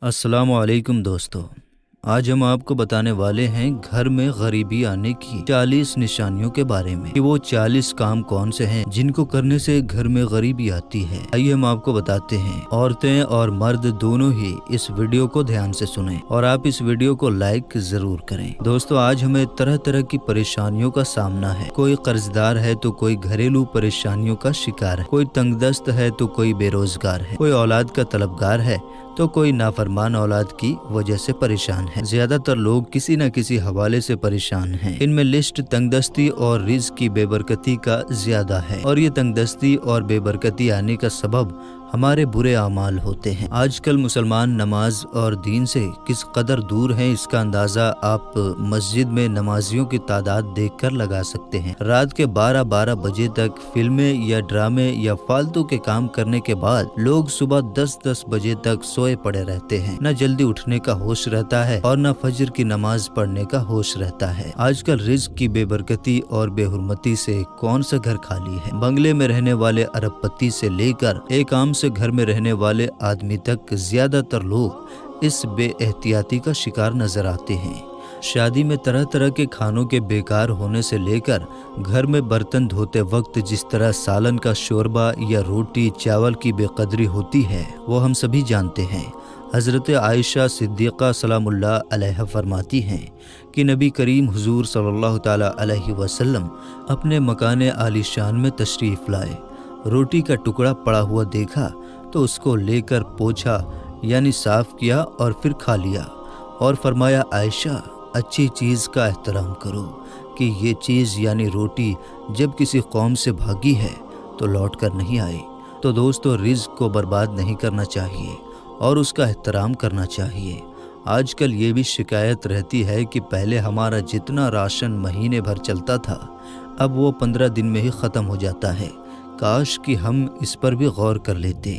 अस्सलामुअलैकुम दोस्तों। आज हम आपको बताने वाले हैं घर में गरीबी आने की 40 निशानियों के बारे में कि वो 40 काम कौन से हैं जिनको करने से घर में गरीबी आती है। आइए हम आपको बताते हैं। औरतें और मर्द दोनों ही इस वीडियो को ध्यान से सुनें और आप इस वीडियो को लाइक जरूर करें। दोस्तों, आज हमें तरह तरह की परेशानियों का सामना है। कोई कर्जदार है तो कोई घरेलू परेशानियों का शिकार है, कोई तंगदस्त है तो कोई बेरोजगार है, कोई औलाद का तलबगार है तो कोई नाफरमान औलाद की वजह से परेशान है। ज्यादातर लोग किसी न किसी हवाले से परेशान हैं। इनमें लिस्ट तंगदस्ती और रिज़्क की बेबरकती का ज्यादा है और ये तंगदस्ती और बेबरकती आने का सबब हमारे बुरे अमाल होते हैं। आजकल मुसलमान नमाज और दीन से किस कदर दूर हैं, इसका अंदाजा आप मस्जिद में नमाजियों की तादाद देखकर लगा सकते हैं। रात के 12-12 बजे तक फिल्में या ड्रामे या फालतू के काम करने के बाद लोग सुबह 10-10 बजे तक सोए पड़े रहते हैं। न जल्दी उठने का होश रहता है और न फजर की नमाज पढ़ने का होश रहता है। आजकल रिज़्क की बेबरकती और बेहुरमती से कौन सा घर खाली है। बंगले में रहने वाले अरबपति से लेकर एक आम से घर में रहने वाले आदमी तक ज्यादातर लोग इस बेएहतियाती का शिकार नजर आते हैं। शादी में तरह तरह के खानों के बेकार होने से लेकर घर में बर्तन धोते वक्त जिस तरह सालन का शोरबा या रोटी चावल की बेकदरी होती है वो हम सभी जानते हैं। हज़रत आयशा सिद्दीक़ा सलामुल्लाह अलैहा फरमाती हैं कि नबी करीम हुजूर सल्लल्लाहु ताला अलैहि वसल्लम अपने मकाने आलीशान में तशरीफ़ लाए। रोटी का टुकड़ा पड़ा हुआ देखा तो उसको लेकर पोंछा यानी साफ किया और फिर खा लिया और फरमाया, आयशा अच्छी चीज़ का एहतराम करो कि ये चीज़ यानी रोटी जब किसी कौम से भागी है तो लौट कर नहीं आई। तो दोस्तों, रिज़्क को बर्बाद नहीं करना चाहिए और उसका एहतराम करना चाहिए। आजकल ये भी शिकायत रहती है कि पहले हमारा जितना राशन महीने भर चलता था अब वो 15 दिन में ही ख़त्म हो जाता है। काश कि हम इस पर भी गौर कर लेते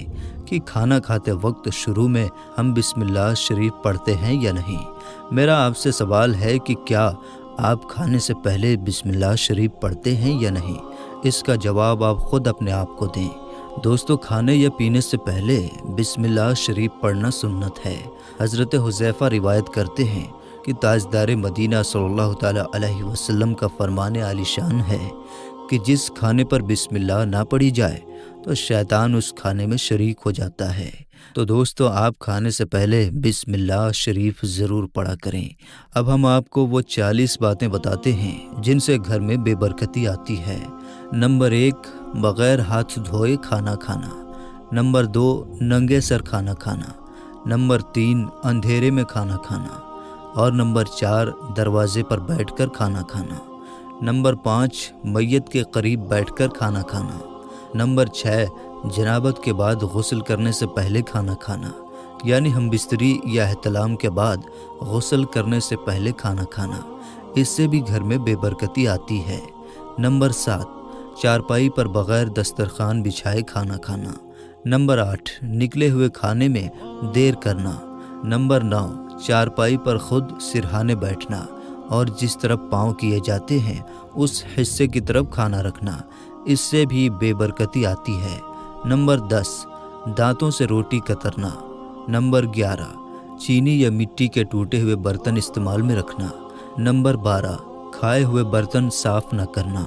कि खाना खाते वक्त शुरू में हम बिस्मिल्लाह शरीफ पढ़ते हैं या नहीं। मेरा आपसे सवाल है कि क्या आप खाने से पहले बिस्मिल्लाह शरीफ पढ़ते हैं या नहीं। इसका जवाब आप खुद अपने आप को दें। दोस्तों, खाने या पीने से पहले बिस्मिल्लाह शरीफ पढ़ना सुन्नत है। हज़रत हुज़ैफ़ा रिवायत करते हैं कि ताजदार मदीना सल्लल्लाहु ताला अलैहि वसल्लम का फरमाने आलीशान है कि जिस खाने पर बिस्मिल्लाह ना पढ़ी जाए तो शैतान उस खाने में शरीक हो जाता है। तो दोस्तों, आप खाने से पहले बिस्मिल्लाह शरीफ ज़रूर पढ़ा करें। अब हम आपको वो 40 बातें बताते हैं जिनसे घर में बेबरकती आती है। नंबर 1, बग़ैर हाथ धोए खाना खाना। नंबर 2, नंगे सर खाना खाना। नंबर 3, अंधेरे में खाना खाना। और नंबर 4, दरवाजे पर बैठकर खाना खाना। नंबर 5, मैयत के करीब बैठकर खाना खाना। नंबर 6, जनाबत के बाद गुस्ल करने से पहले खाना खाना, यानी हम बिस्तरी या एहतलाम के बाद गुस्ल करने से पहले खाना खाना। इससे भी घर में बेबरकती आती है। नंबर 7, चारपाई पर बग़ैर दस्तरखान बिछाए खाना खाना। नंबर 8, निकले हुए खाने में देर करना। नंबर 9, चारपाई पर खुद सिरहाने बैठना और जिस तरफ पाँव किए जाते हैं उस हिस्से की तरफ खाना रखना। इससे भी बेबरकती आती है। नंबर 10, दांतों से रोटी कतरना। नंबर 11, चीनी या मिट्टी के टूटे हुए बर्तन इस्तेमाल में रखना। नंबर 12, खाए हुए बर्तन साफ न करना।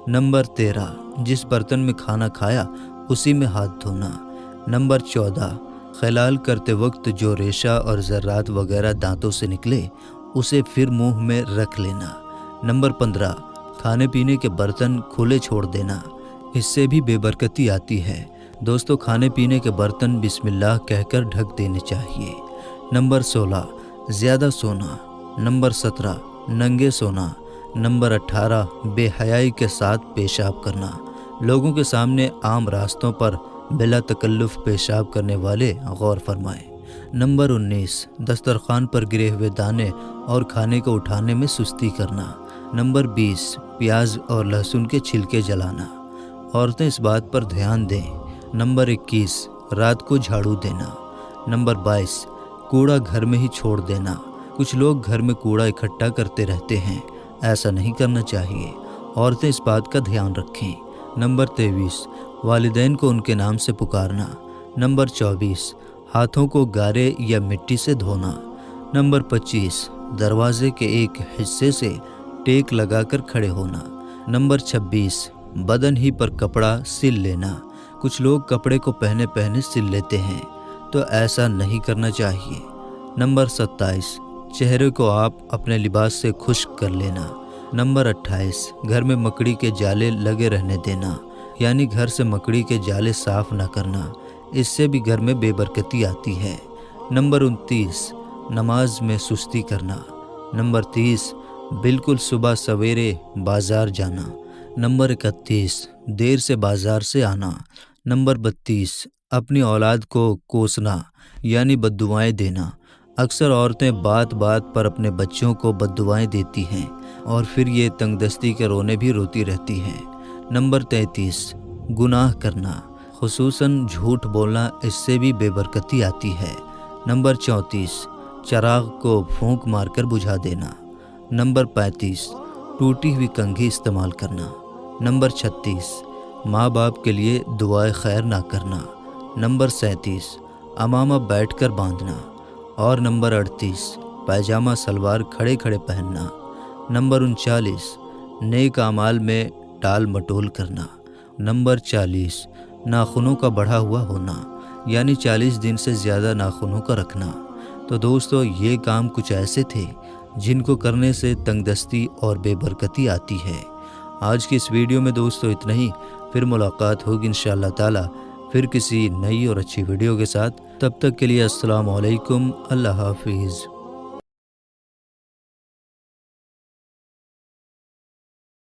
नंबर 13, जिस बर्तन में खाना खाया उसी में हाथ धोना। नंबर 14, खलाल करते वक्त जो रेशा और ज़र्रात वगैरह दांतों से निकले उसे फिर मुंह में रख लेना। नंबर 15, खाने पीने के बर्तन खुले छोड़ देना। इससे भी बेबरकती आती है। दोस्तों, खाने पीने के बर्तन बिस्मिल्लाह कहकर ढक देने चाहिए। नंबर 16, ज़्यादा सोना। नंबर 17, नंगे सोना। नंबर 18, बेहयाई के साथ पेशाब करना। लोगों के सामने आम रास्तों पर बिला तकल्लुफ़ पेशाब करने वाले गौर फरमाएं। नंबर 19, दस्तरखान पर गिरे हुए दाने और खाने को उठाने में सुस्ती करना। नंबर 20, प्याज और लहसुन के छिलके जलाना। औरतें इस बात पर ध्यान दें। नंबर 21, रात को झाड़ू देना। नंबर 22, कूड़ा घर में ही छोड़ देना। कुछ लोग घर में कूड़ा इकट्ठा करते रहते हैं, ऐसा नहीं करना चाहिए। औरतें इस बात का ध्यान रखें। नंबर 23, वालिदैन को उनके नाम से पुकारना। नंबर 24, हाथों को गारे या मिट्टी से धोना। नंबर 25, दरवाजे के एक हिस्से से टेक लगाकर खड़े होना। नंबर 26, बदन ही पर कपड़ा सिल लेना। कुछ लोग कपड़े को पहने पहने सिल लेते हैं, तो ऐसा नहीं करना चाहिए। नंबर 27, चेहरे को आप अपने लिबास से खुश्क कर लेना। नंबर 28, घर में मकड़ी के जाले लगे रहने देना, यानी घर से मकड़ी के जाले साफ ना करना, इससे भी घर में बेबरकती आती है। नंबर 29, नमाज में सुस्ती करना। नंबर 30, बिल्कुल सुबह सवेरे बाजार जाना। नंबर 31, देर से बाजार से आना। नंबर 32, अपनी औलाद को कोसना यानी बद्दुआएं देना। अक्सर औरतें बात बात पर अपने बच्चों को बद्दुआएं देती हैं और फिर ये तंगदस्ती के रोने भी रोती रहती हैं। नंबर 33, गुनाह करना, खुसूसन झूठ बोलना, इससे भी बेबरकती आती है। नंबर 34, चराग को फूंक मारकर बुझा देना। नंबर 35, टूटी हुई कंघी इस्तेमाल करना। नंबर 36, माँ बाप के लिए दुआए खैर ना करना। नंबर 37, अमामा बैठकर बांधना। और नंबर 38, पैजामा सलवार खड़े खड़े पहनना। नंबर 39, नेक अमाल में टाल मटोल करना। नंबर 40, नाखूनों का बढ़ा हुआ होना, यानी 40 दिन से ज़्यादा नाखूनों का रखना। तो दोस्तों, ये काम कुछ ऐसे थे जिनको करने से तंगदस्ती और बेबरकती आती है। आज की इस वीडियो में दोस्तों इतना ही। फिर मुलाकात होगी इंशाअल्लाह ताला फिर किसी नई और अच्छी वीडियो के साथ। तब तक के लिए अस्सलाम वालेकुम, अल्लाह हाफिज़।